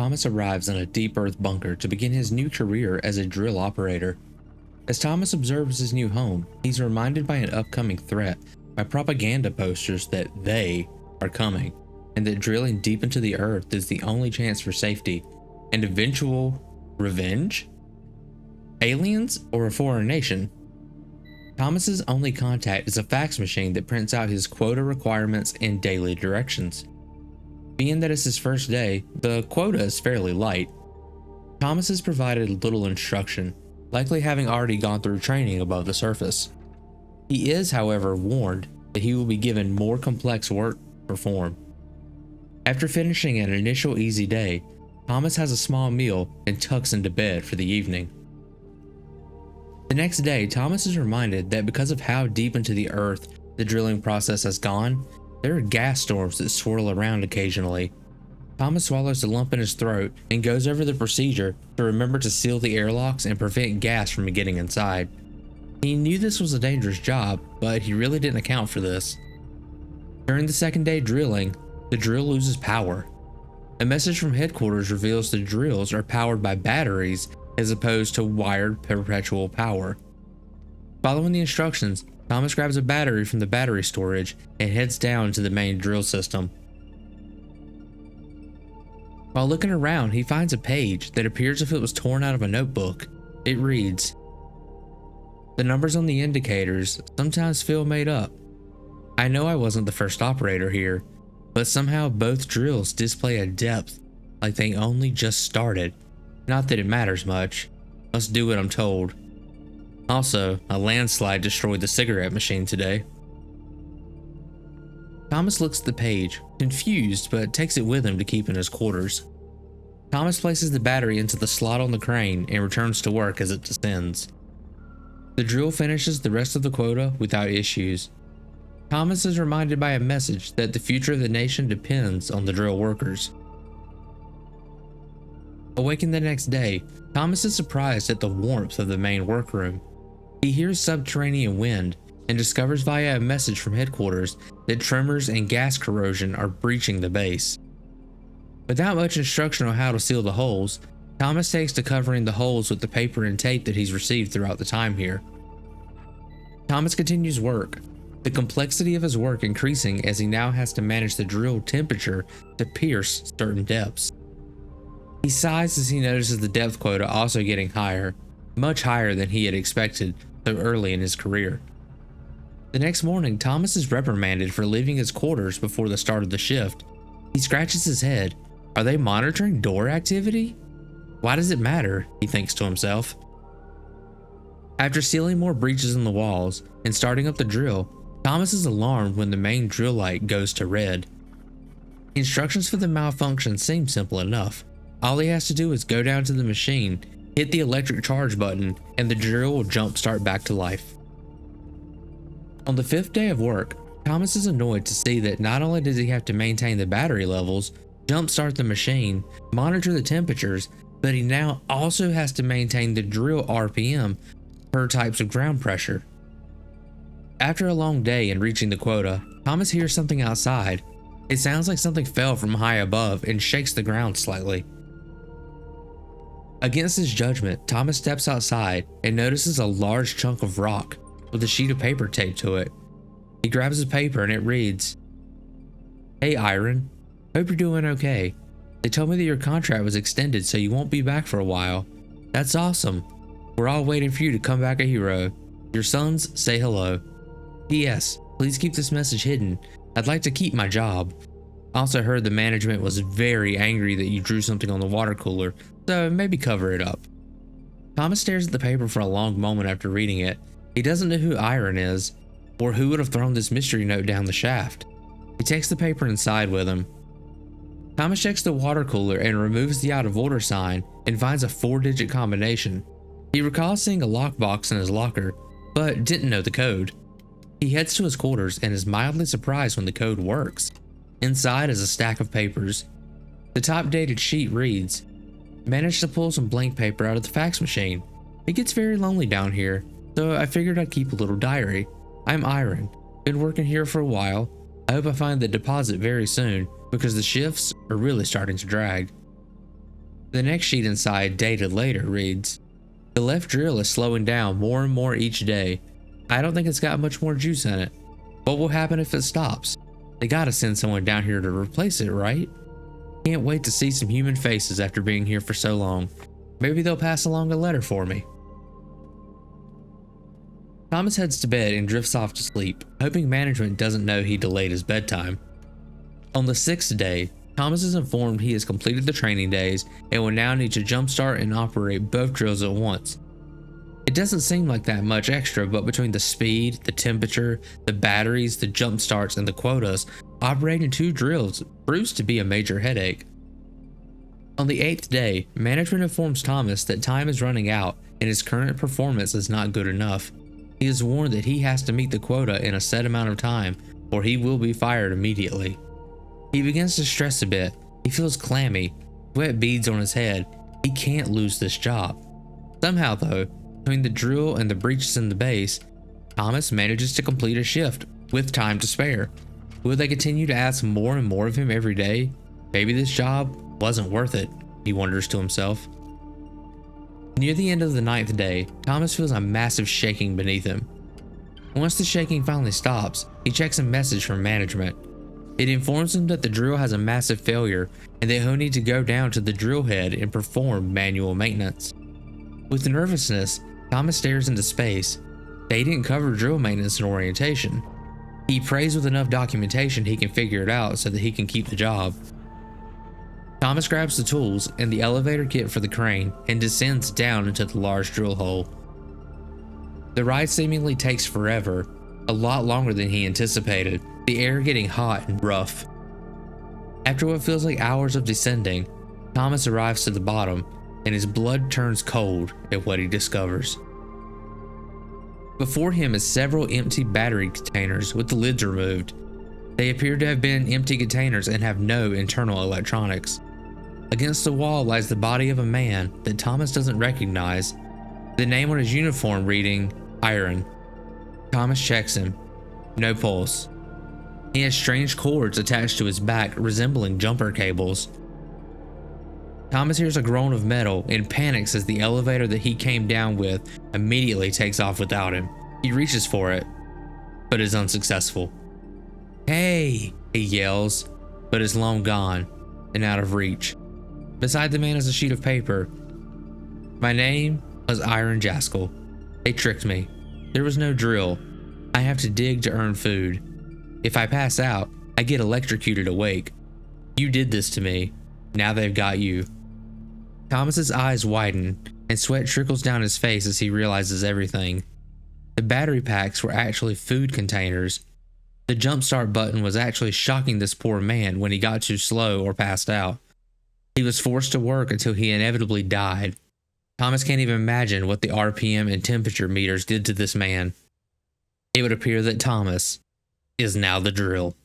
Thomas arrives in a deep earth bunker to begin his new career as a drill operator. As Thomas observes his new home, he's reminded by an upcoming threat by propaganda posters that they are coming, and that drilling deep into the earth is the only chance for safety and eventual revenge? Aliens or a foreign nation? Thomas's only contact is a fax machine that prints out his quota requirements and daily directions. Being that it's his first day, the quota is fairly light. Thomas is provided little instruction, likely having already gone through training above the surface. He is, however, warned that he will be given more complex work to perform. After finishing an initial easy day, Thomas has a small meal and tucks into bed for the evening. The next day, Thomas is reminded that because of how deep into the earth the drilling process has gone, there are gas storms that swirl around occasionally. Thomas swallows a lump in his throat and goes over the procedure to remember to seal the airlocks and prevent gas from getting inside. He knew this was a dangerous job, but he really didn't account for this. During the second day drilling, the drill loses power. A message from headquarters reveals the drills are powered by batteries as opposed to wired perpetual power. Following the instructions, Thomas grabs a battery from the battery storage and heads down to the main drill system. While looking around, he finds a page that appears as if it was torn out of a notebook. It reads, "The numbers on the indicators sometimes feel made up. I know I wasn't the first operator here, but somehow both drills display a depth like they only just started. Not that it matters much. Let's do what I'm told. Also, a landslide destroyed the cigarette machine today." Thomas looks at the page, confused, but takes it with him to keep in his quarters. Thomas places the battery into the slot on the crane and returns to work as it descends. The drill finishes the rest of the quota without issues. Thomas is reminded by a message that the future of the nation depends on the drill workers. Awakened the next day, Thomas is surprised at the warmth of the main workroom. He hears subterranean wind and discovers via a message from headquarters that tremors and gas corrosion are breaching the base. Without much instruction on how to seal the holes, Thomas takes to covering the holes with the paper and tape that he's received throughout the time here. Thomas continues work, the complexity of his work increasing as he now has to manage the drill temperature to pierce certain depths. He sighs as he notices the depth quota also getting higher, much higher than he had expected so early in his career. The next morning, Thomas is reprimanded for leaving his quarters before the start of the shift. He scratches his head. Are they monitoring door activity? Why does it matter? He thinks to himself. After sealing more breaches in the walls and starting up the drill, Thomas is alarmed when the main drill light goes to red. Instructions for the malfunction seem simple enough. All he has to do is go down to the machine, hit the electric charge button, and the drill will jump start back to life. On the fifth day of work, Thomas is annoyed to see that not only does he have to maintain the battery levels, jumpstart the machine, monitor the temperatures, but he now also has to maintain the drill RPM per types of ground pressure. After a long day and reaching the quota, Thomas hears something outside. It sounds like something fell from high above and shakes the ground slightly. Against his judgment, Thomas steps outside and notices a large chunk of rock with a sheet of paper taped to it. He grabs the paper and it reads, "Hey Iron, hope you're doing okay. They told me that your contract was extended so you won't be back for a while. That's awesome. We're all waiting for you to come back a hero. Your sons say hello. P.S. Please keep this message hidden. I'd like to keep my job. Also heard the management was very angry that you drew something on the water cooler, so maybe cover it up." Thomas stares at the paper for a long moment after reading it. He doesn't know who Iron is, or who would have thrown this mystery note down the shaft. He takes the paper inside with him. Thomas checks the water cooler and removes the out of order sign and finds a 4-digit combination. He recalls seeing a lockbox in his locker, but didn't know the code. He heads to his quarters and is mildly surprised when the code works. Inside is a stack of papers. The top dated sheet reads, "Managed to pull some blank paper out of the fax machine. It gets very lonely down here, so I figured I'd keep a little diary. I'm Iron. Been working here for a while. I hope I find the deposit very soon because the shifts are really starting to drag." The next sheet inside, dated later, reads, "The left drill is slowing down more and more each day. I don't think it's got much more juice in it. What will happen if it stops? They gotta send someone down here to replace it, right? Can't wait to see some human faces after being here for so long. Maybe they'll pass along a letter for me." Thomas heads to bed and drifts off to sleep, hoping management doesn't know he delayed his bedtime. On the sixth day, Thomas is informed he has completed the training days and will now need to jumpstart and operate both drills at once. It doesn't seem like that much extra, but between the speed, the temperature, the batteries, the jump starts, and the quotas, operating 2 drills proves to be a major headache. On the 8th day, management informs Thomas that time is running out and his current performance is not good enough. He is warned that he has to meet the quota in a set amount of time, or he will be fired immediately. He begins to stress a bit. He feels clammy, sweat beads on his head. He can't lose this job. Somehow though, between the drill and the breaches in the base, Thomas manages to complete a shift with time to spare. Will they continue to ask more and more of him every day? Maybe this job wasn't worth it, he wonders to himself. Near the end of the 9th day, Thomas feels a massive shaking beneath him. Once the shaking finally stops, he checks a message from management. It informs him that the drill has a massive failure and that he'll need to go down to the drill head and perform manual maintenance. With nervousness, Thomas stares into space. They didn't cover drill maintenance in orientation. He prays with enough documentation he can figure it out so that he can keep the job. Thomas grabs the tools and the elevator kit for the crane and descends down into the large drill hole. The ride seemingly takes forever, a lot longer than he anticipated, the air getting hot and rough. After what feels like hours of descending, Thomas arrives to the bottom and his blood turns cold at what he discovers. Before him is several empty battery containers with the lids removed. They appear to have been empty containers and have no internal electronics. Against the wall lies the body of a man that Thomas doesn't recognize, the name on his uniform reading Iron. Thomas checks him. No pulse. He has strange cords attached to his back resembling jumper cables. Thomas hears a groan of metal and panics as the elevator that he came down with immediately takes off without him. He reaches for it, but is unsuccessful. "Hey!" he yells, but is long gone and out of reach. Beside the man is a sheet of paper. "My name was Iron Jaskell. They tricked me. There was no drill. I have to dig to earn food. If I pass out, I get electrocuted awake. You did this to me. Now they've got you." Thomas's eyes widen and sweat trickles down his face as he realizes everything. The battery packs were actually food containers. The jumpstart button was actually shocking this poor man when he got too slow or passed out. He was forced to work until he inevitably died. Thomas can't even imagine what the RPM and temperature meters did to this man. It would appear that Thomas is now the drill.